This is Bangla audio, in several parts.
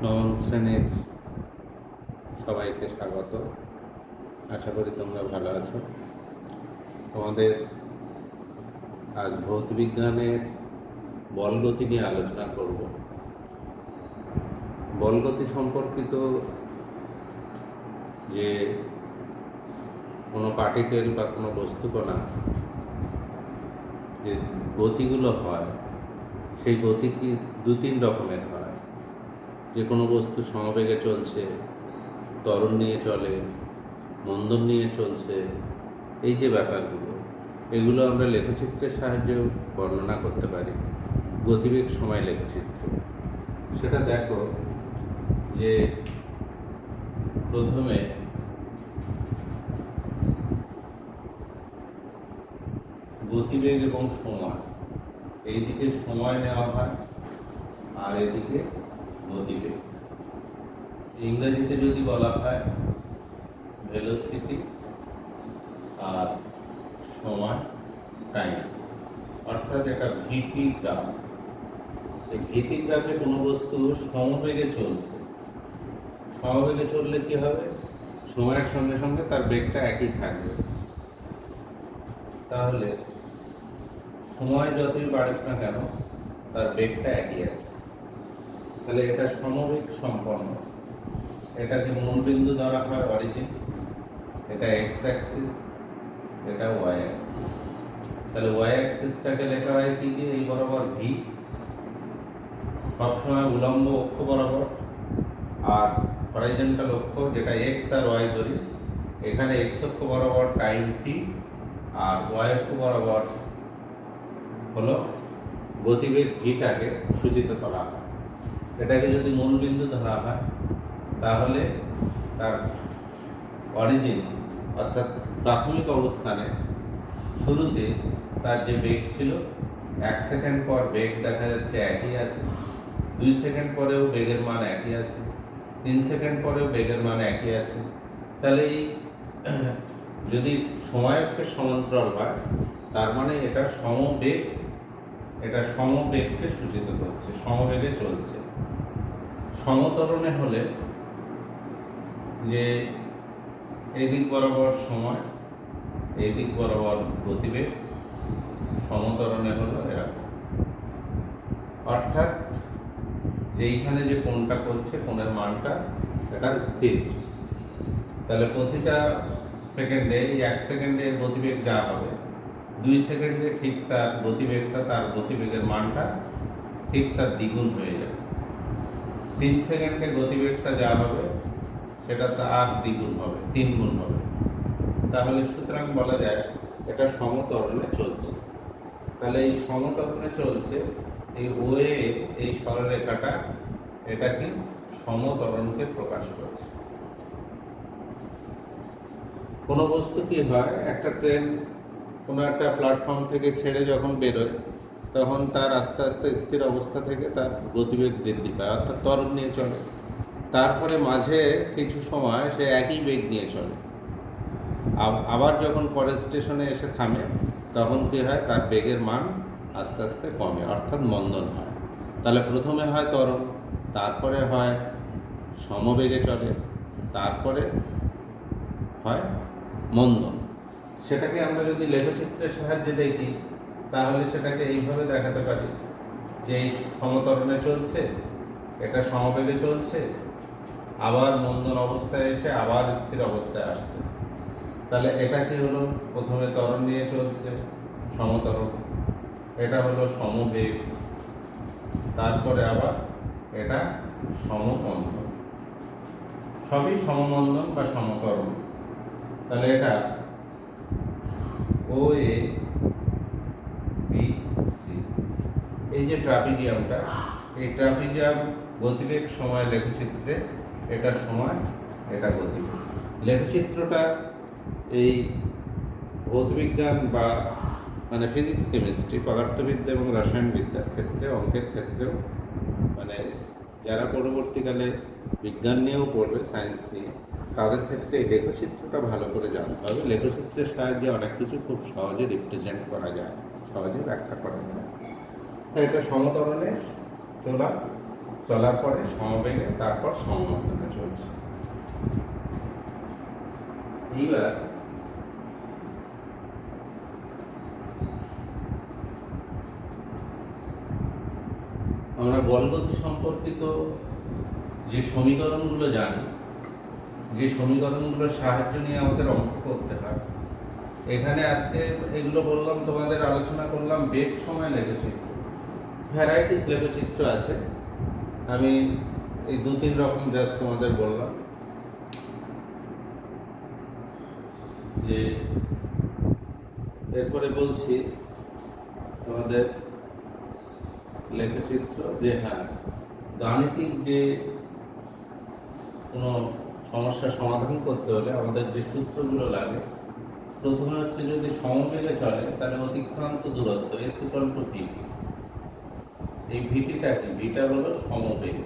নবম শ্রেণীর সবাইকে স্বাগত। আশা করি তোমরা ভালো আছো। তোমাদের আজ ভৌতবিজ্ঞানের বলগতি নিয়ে আলোচনা করব। বলগতি সম্পর্কিত যে কোনো পার্টিকেল বা কোনো বস্তুকণা যে গতিগুলো হয়, সেই গতি কি দু তিন রকমের হয়। যে কোনো বস্তু সমবেগে চলছে, ত্বরণ নিয়ে চলে, মন্দন নিয়ে চলছে, এই যে ব্যাপারগুলো, এগুলো আমরা লেখচিত্রের সাহায্যে বর্ণনা করতে পারি। গতিবেগ সময় লেখচিত্র, সেটা দেখো যে প্রথমে গতিবেগ এবং সময়, এইদিকে সময় নেওয়া হয় আর এদিকে গতিবেগ। ইংরেজিতে যদি বলা হয় ভেলোসিটি আর সময় টাইম, অর্থাৎ এটা ভিটি গ্রাফ। এই ভিটি গ্রাফে কোনো বস্তু সমবেগে চলছে। সমবেগে চললে কি হবে? সময়ের সঙ্গে সঙ্গে তার বেগটা একই থাকবে। তাহলে সময় যতই বাড়ুক না কেন, তার বেগটা একই আছে। তাহলে এটা সমবেগ সম্পন্ন। এটাকে মূলবিন্দু ধরা হয় অরিজিন, এটা এক্স অ্যাক্সিস, এটা ওয়াই অ্যাক্সিস। তাহলে ওয়াই অ্যাক্সিসটাকে লেখা হয় কি দিয়ে? এই বরাবর ভি, সবসময় উলম্ব অক্ষ বরাবর, আর হরাইজন্টাল অক্ষ যেটা এক্স আর ওয়াই ধরি, এখানে এক্স অক্ষ বরাবর টাইম টি আর ওয়াই অক্ষ বরাবর হলো গতিবেগ ভিটাকে সূচিত করা হয়। এটাকে যদি মূলবিন্দু ধরা হয়, তাহলে তার অরিজিন অর্থাৎ প্রাথমিক অবস্থানে শুরুতে তার যে বেগ ছিল, 1 সেকেন্ড পর বেগ দেখা যাচ্ছে একই আছে, 2 সেকেন্ড পরেও বেগের মান একই আছে, 3 সেকেন্ড পরেও বেগের মান একই আছে। তাহলে এই যদি সময়কে সমান্তরাল হয়, তার মানে এটা সমবেগ, এটা সমবেগকে সূচিত করছে, সমবেগে চলছে। সমত্বরণে হলে যে এই দিক বরাবর সময়, এই দিক বরাবর গতিবেগ, সমত্বরণে হলো এরকম। অর্থাৎ যে এইখানে যে কোণটা করছে, কোণের মানটা এটা স্থির। তাহলে প্রতিটা সেকেন্ডে, এই 1 সেকেন্ডে গতিবেগ যা হবে, 2 সেকেন্ডে ঠিক তার গতিবেগটা, তার গতিবেগের মানটা ঠিক তার দ্বিগুণ হয়ে যাবে। 3 সেকেন্ডে গতিবেগটা যা হবে, সেটা তার দ্বিগুণ হবে, 3 গুণ হবে। তাহলে সুতরাং বলা যায় এটা সমত্বরণে চলছে। তাহলে এই সমত্বরণে চলছে, এই ওয়ে, এই সরলরেখাটা, এটা কি সমত্বরণকে প্রকাশ করছে। কোনো বস্তু কি হয়, একটা ট্রেন কোনো একটা প্ল্যাটফর্ম থেকে ছেড়ে যখন বেরোয়, তখন তার আস্তে আস্তে স্থির অবস্থা থেকে তার গতিবেগ বৃদ্ধি পায়, অর্থাৎ ত্বরণ নিয়ে চলে। তারপরে মাঝে কিছু সময় সে একই বেগ নিয়ে চলে। আবার যখন পরের স্টেশনে এসে থামে, তখন কী হয়? তার বেগের মান আস্তে আস্তে কমে, অর্থাৎ মন্দন হয়। তাহলে প্রথমে হয় ত্বরণ, তারপরে হয় সমবেগে চলে, তারপরে হয় মন্দন। সেটাকে আমরা যদি লেখচিত্রের সাহায্যে দেখি, তাহলে সেটাকে এইভাবে দেখাতে পারি যে এই সমত্বরণে চলছে, এটা সমবেগে চলছে, আবার মন্দন অবস্থায় এসে আবার স্থির অবস্থায় আসছে। তাহলে এটা কি হলো? প্রথমে ত্বরণ নিয়ে চলছে, সমত্বরণ, এটা হলো সমবেগ, তারপরে আবার এটা সমমন্দন, সবই সমমন্দন বা সমত্বরণ। তাহলে এটা ও এ বি সি, এই যে ট্রাপিজিয়ামটা, এই ট্রাপিজিয়াম গতিবেগ সময় লেখচিত্রে, এটা সময়, এটা গতিবেগ। লেখচিত্রটা এই ভৌতবিজ্ঞান বা মানে ফিজিক্স, কেমিস্ট্রি, পদার্থবিদ্যা এবং রসায়নবিদ্যার ক্ষেত্রে, অঙ্কের ক্ষেত্রেও, মানে যারা পরবর্তীকালে বিজ্ঞান নিয়েও পড়বে, সায়েন্স নিয়ে, তাদের ক্ষেত্রে এই লেখচিত্রটা ভালো করে জানতে হবে। লেখচিত্রের সাহায্যে অনেক কিছু খুব সহজে রিপ্রেজেন্ট করা যায়, সহজে ব্যাখ্যা করা যায়। তাই এটা সমতরণে চলা চলার পরে সমবেগে তারপর সমমন্দনে চলছে। এইবার আমরা বলগতি সম্পর্কিত যে সমীকরণগুলো জানি, যে সমীকরণগুলোর সাহায্য নিয়ে আমাদের অঙ্ক করতে হয়, এখানে আজকে এগুলো বললাম, তোমাদের আলোচনা করলাম বেগ সময় লেখচিত্র। ভ্যারাইটিস লেখচিত্র আছে, আমি এই 2-3 রকম জাস্ট তোমাদের বললাম। যে এরপরে বলছি তোমাদের লেখচিত্র, যে হ্যাঁ, গাণিতিক যে কোনো সমস্যার সমাধান করতে হলে আমাদের যে সূত্রগুলো লাগে, প্রথমে হচ্ছে যদি সমবেগে চলে তাহলে অতিক্রান্ত দূরত্ব s=v। এই ভিটিটা কি? ভিটা হলো সমবেগ,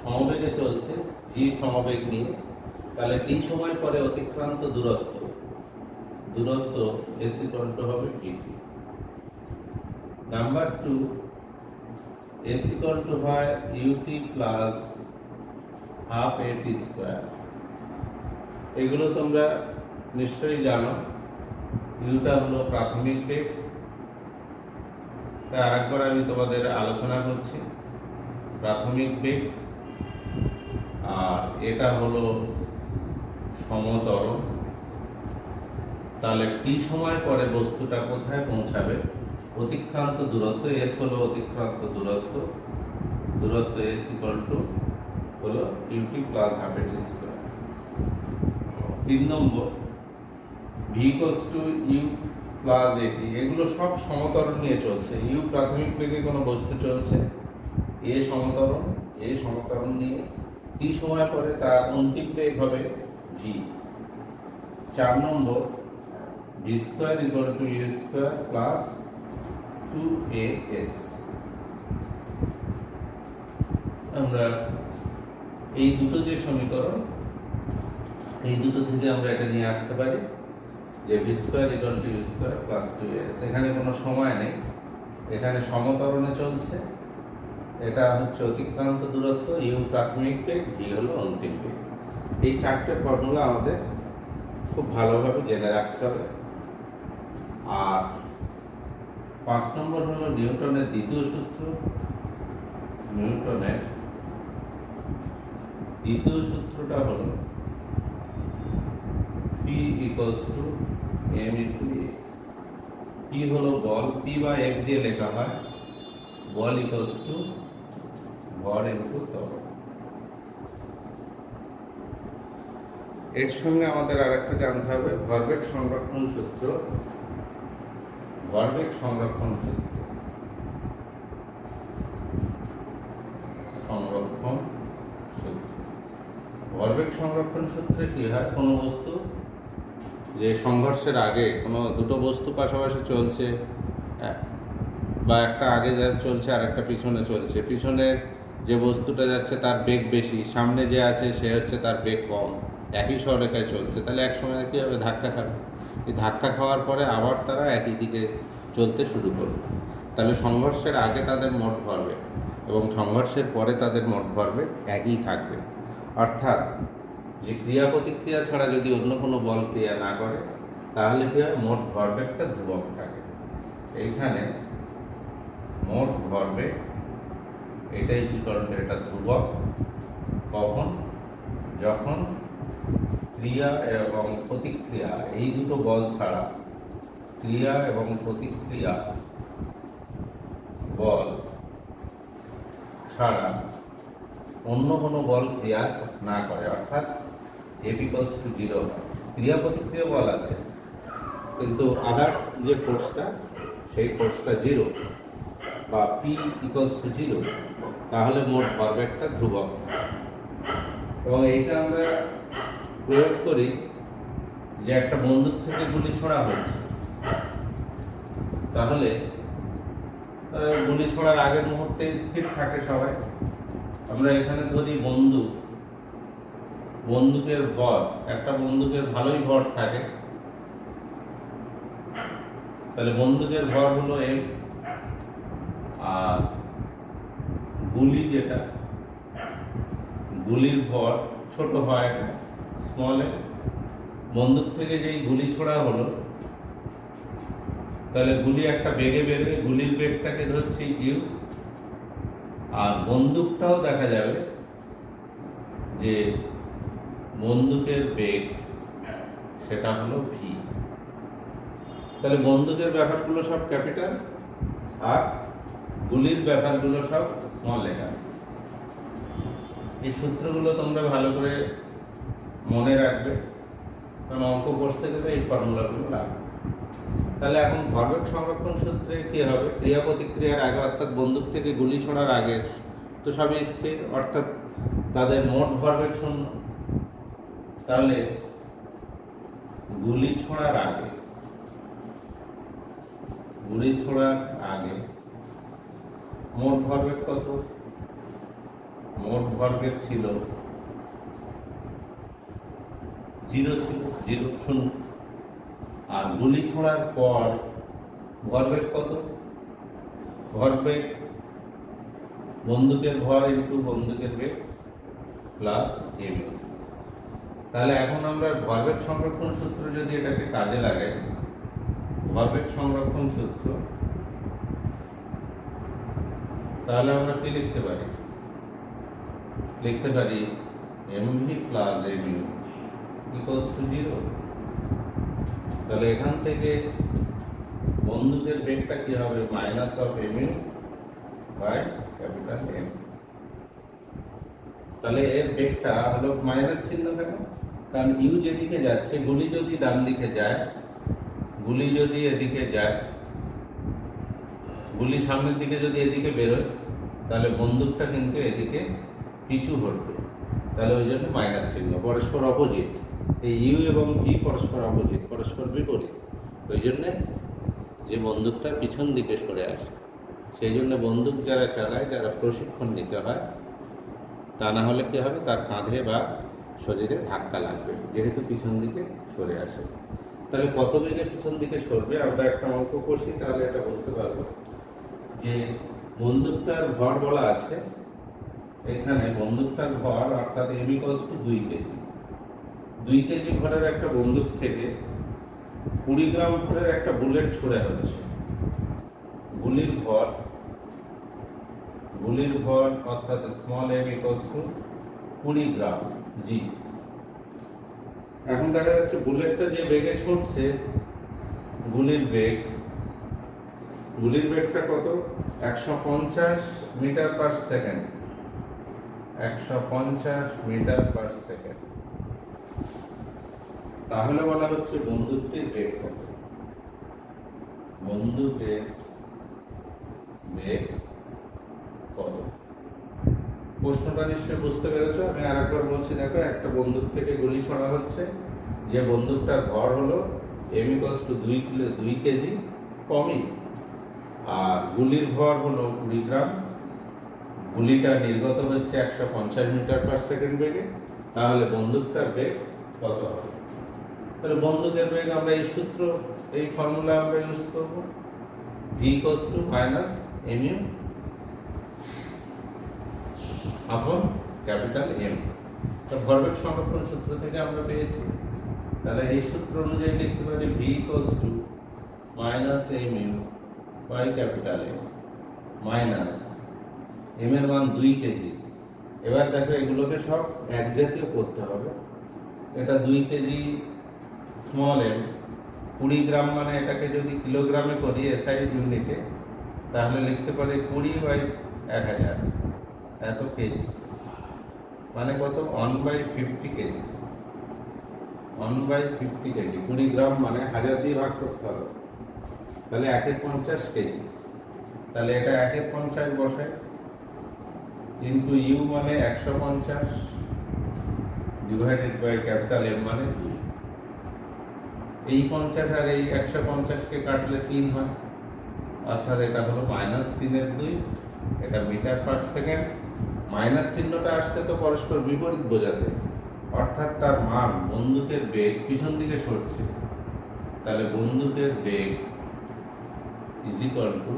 সমবেগে চলছে v সমবেগ নিয়ে, তাহলে t সময় পরে অতিক্রান্ত দূরত্ব s=হবে vt। Number 2, s=হয় ut plus half at square. এগুলো তোমরা নিশ্চয়ই জানো। ইউটা হলো প্রাথমিক বেগ, তাই আরেকবার আমি তোমাদের আলোচনা করছি। প্রাথমিক বেগ, আর এটা হলো সমতরণ। তাহলে টি সময় পরে বস্তুটা কোথায় পৌঁছাবে? অতিক্রান্ত দূরত্ব s হলো অতিক্রান্ত দূরত্ব s হলো ut plus half at square. 3 number, v u plus at, এগুলো সব সমতরণ নিয়ে চলছে। u প্রাথমিক বেগে কোনো বস্তু চলছে, a সমতরণ নিয়ে, t সময় পরে তার অন্তিম বেগ হবে v। 4 নম্বর, v square u square plus 2as। আমরা এই দুটো যে সমীকরণ, এই দুটো থেকে আমরা এটা নিয়ে আসতে পারি যে v square u square plus 2as। এখানে কোনো সময় নেই, এখানে সমতরণে চলছে। এটা হচ্ছে অতিক্রান্ত দূরত্ব, u প্রাথমিক বেগ, v হলো অন্তিম বেগ। এই 4টে ফর্মুলা আমাদের খুব ভালোভাবে জেনে রাখতে হবে। আর 5 নম্বর হলো নিউটনের দ্বিতীয় সূত্র। নিউটনের দ্বিতীয় সূত্রটা হলো P = m/a। P হলো বল, P বা F দিয়ে লেখা হয়। বল ভর ইনটু ত্বরণ। এর সঙ্গে আমাদের আরেকটা জানতে হবে ভরবেগ সংরক্ষণ সূত্র। ভরবেগ সংরক্ষণ সূত্র ভরবেগ সংরক্ষণ সূত্রে কি হয়? কোনো বস্তু যে সংঘর্ষের আগে, কোনো দুটো বস্তু পাশাপাশি চলছে, বা একটা আগে যা চলছে আর একটা পিছনে চলছে, পিছনের যে বস্তুটা যাচ্ছে তার বেগ বেশি, সামনে যে আছে সে হচ্ছে তার বেগ কম, একই সরলরেখায় চলছে, তাহলে এক সময় কী হবে? ধাক্কা খাবে। এই ধাক্কা খাওয়ার পরে আবার তারা একই দিকে চলতে শুরু করবে। তাহলে সংঘর্ষের আগে তাদের মোট ভরবেগ এবং সংঘর্ষের পরে তাদের মোট ভরবেগ একই থাকবে। অর্থাৎ যে ক্রিয়া প্রতিক্রিয়া ছাড়া যদি অন্য কোনো বল ক্রিয়া না করে, তাহলে কী হয়? মোট ভরবেগটা ধ্রুবক থাকে। এইখানে মোট ভরবেগ এটাই চিত্রণের এটা ধ্রুবক। কখন? যখন ক্রিয়া এবং প্রতিক্রিয়া এই দুটো বল ছাড়া, ক্রিয়া এবং প্রতিক্রিয়া বল ছাড়া অন্য কোনো বল ক্রিয়া না করে, অর্থাৎ F=0। ক্রিয়া প্রতিক্রিয়া বল আছে, কিন্তু আদার্স যে ফোর্সটা, সেই ফোর্সটা 0 বা P=0, তাহলে মোট ভরবেগটা ধ্রুবক। এবং এইটা আমরা প্রয়োগ করি যে একটা বন্দুক থেকে গুলি ছোড়া হচ্ছে, তাহলে গুলি ছোড়ার আগের মুহূর্তে স্থির থাকে সবাই। আমরা এখানে ধরি বন্দুকের ভর, একটা বন্দুকের ভালোই ভর থাকে, তাহলে বন্দুকের ভর হলো m, আর গুলি যেটা, গুলির ভর ছোট হয় স্মল এ, বন্দুক থেকে যেই গুলি ছোড়া হলো, তাহলে গুলি একটা বেগে বেরোয়, গুলির বেগটাকে ধরছি ইউ, আর বন্দুকটাও দেখা যাবে যে বন্দুকের বেগ সেটা হলো ভি। তাহলে বন্দুকের ব্যাপারগুলো সব ক্যাপিটাল আর গুলির ব্যাপারগুলো সব স্মল লেটার। এই সূত্রগুলো তোমরা ভালো করে মনে রাখবে, কারণ অঙ্ক বসতে গেলে এই ফর্মুলাগুলো লাগবে। তাহলে এখন ভরবেগ সংরক্ষণ সূত্রে কি হবে, ক্রিয়া প্রতিক্রিয়ার আগে অর্থাৎ বন্দুক থেকে গুলি ছোড়ার আগে তো সবই স্থির, অর্থাৎ তাদের মোট ভরবেগ শূন্য। তাহলে গুলি ছোড়ার আগে, গুলি ছোড়ার আগে মোট ভরবেগ কত? মোট ভরবেগ ছিল 0 ছিল, 0 শূন্য। আর গুলি ছোড়ার পর ভরবেগ কত? ভরবেগ বন্দুকের ভর ইন্টু বন্দুকের বেগ প্লাস এম। তাহলে এখন আমরা ভরবেগ সংরক্ষণ সূত্র যদি এটাকে কাজে লাগাই, ভরবেগ সংরক্ষণ সূত্র, তাহলে আমরা কি লিখতে পারি? লিখতে পারি mv plus mu equals to 0। তাহলে এখান থেকে বন্দুকের বেগটা কি হবে? Minus of mu by capital M। তাহলে এর বেগটা হলো মাইনাস চিহ্ন কেন? কারণ ইউ যেদিকে যাচ্ছে, গুলি যদি ডান দিকে যায়, গুলি যদি এদিকে যায়, গুলি সামনের দিকে যদি এদিকে বেরোয়, তাহলে বন্দুকটা কিন্তু এদিকে পিছু হটবে। তাহলে ওই জন্য মাইনাস চিহ্ন, পরস্পর অপোজিট। এই ইউ এবং ভি পরস্পর অপোজিট, পরস্পর বিপরীত। ওই জন্যে যে বন্দুকটা পিছন দিকে সরে আসে, সেই জন্য বন্দুক যারা চালায়, যারা প্রশিক্ষণ নিতে হয়, তা না হলে কী হবে, তার কাঁধে বা শরীরে ধাক্কা লাগবে, যেহেতু পিছন দিকে সরে আসে। তাহলে কত বেগে পিছন দিকে সরবে, আমরা একটা অঙ্ক করছি, তাহলে এটা বুঝতে পারবো যে বন্দুকটার ভর বলা আছে এখানে, বন্দুকটার ভর অর্থাৎ m equals to 2 KG. 2 KG ভরের একটা বন্দুক থেকে 20 গ্রাম ভরের একটা বুলেট ছুড়ে হচ্ছে। গুলির ভর অর্থাৎ স্মল m ইকুয়ালস টু 20 গ্রাম জি। এখন দেখা যাচ্ছে বুলেটটা যে বেগে ছুটছে, গুলির বেগটা কত? 150 metre per second. 150 metre per second. তাহলে বলা হচ্ছে বন্দুকটির বেগ কত? বন্দুকের বেগ কত? প্রশ্নটা নিশ্চয়ই বুঝতে পেরেছো। আমি আরেকবার বলছি, দেখো, একটা বন্দুক থেকে গুলি ছোড়া হচ্ছে, যে বন্দুকটার ভর হলো m ইকুয়ালস টু 2 কেজি কমই, আর গুলির ভর হলো 20 গ্রাম। গুলিটা নির্গত হচ্ছে 150 মিটার পার সেকেন্ড বেগে। তাহলে বন্দুকটার বেগ কত হবে? তাহলে বন্দুকের বেগ আমরা এই সূত্র, এই ফর্মুলা আমরা ইউজ করব, v equals to minus mu আপন ক্যাপিটাল M। তো ভরবেগ সংরক্ষণ সূত্র থেকে আমরা পেয়েছি। তাহলে এই সূত্র অনুযায়ী লিখতে পারি v equals to minus mu by capital M, minus m এর মান 2 কেজি। এবার দেখো এগুলোকে সব এক জাতীয় করতে হবে। এটা 2 কেজি স্মল m, 20 গ্রাম মানে এটাকে যদি কিলোগ্রামে করি SI ইউনিটে, তাহলে লিখতে পারি 20/1000 এত কেজি, মানে কত? 1/50 কেজি। 1/50 কেজি, 20 গ্রাম মানে 1000 দিয়ে ভাগ করতে হবে, তাহলে 1/50 কেজি। তাহলে এটা 1/50 বসায়, ইন্টু ইউ মানে 150 ডিভাইডেড বাই ক্যাপিটাল M মানে 2। এই 50 আর এই 150 কে কাটলে 3 হয়, অর্থাৎ এটা হলো -3/2। এটা মিটার পার সেকেন্ড। মাইনাস চিহ্নটা আসছে তো পরস্পর বিপরীত বোঝাতে, অর্থাৎ তার মান, বন্দুকের বেগ পিছন দিকে সরছে। তাহলে বন্দুকের বেগ is equal to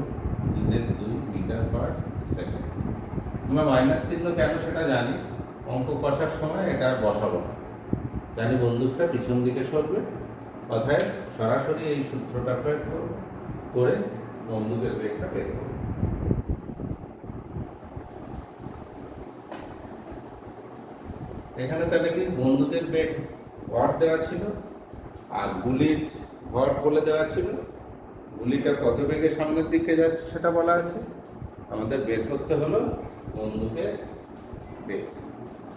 3/2 meter per second. আমরা মাইনাস চিহ্ন কেন সেটা জানি, অঙ্ক কষার সময় এটা আর বসাবো না, জানি বন্দুকটা পিছন দিকে সরবে, অর্থাৎ সরাসরি এই সূত্রটা প্রয়োগ করবো, করে বন্দুকের বেগটা বের করবো। এখানে তাহলে কি বন্দুকের বেগ ওয়াট দেওয়া ছিল আর গুলির ভর বলে দেওয়া ছিল, গুলিটা কত বেগে সামনের দিকে যাচ্ছে সেটা বলা আছে, আমাদের বের করতে হলো বন্দুকের বেগ।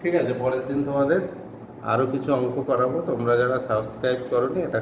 ঠিক আছে, পরের দিন তোমাদের আরও কিছু অঙ্ক করাবো, তোমরা যারা সাবস্ক্রাইব করোনি এটা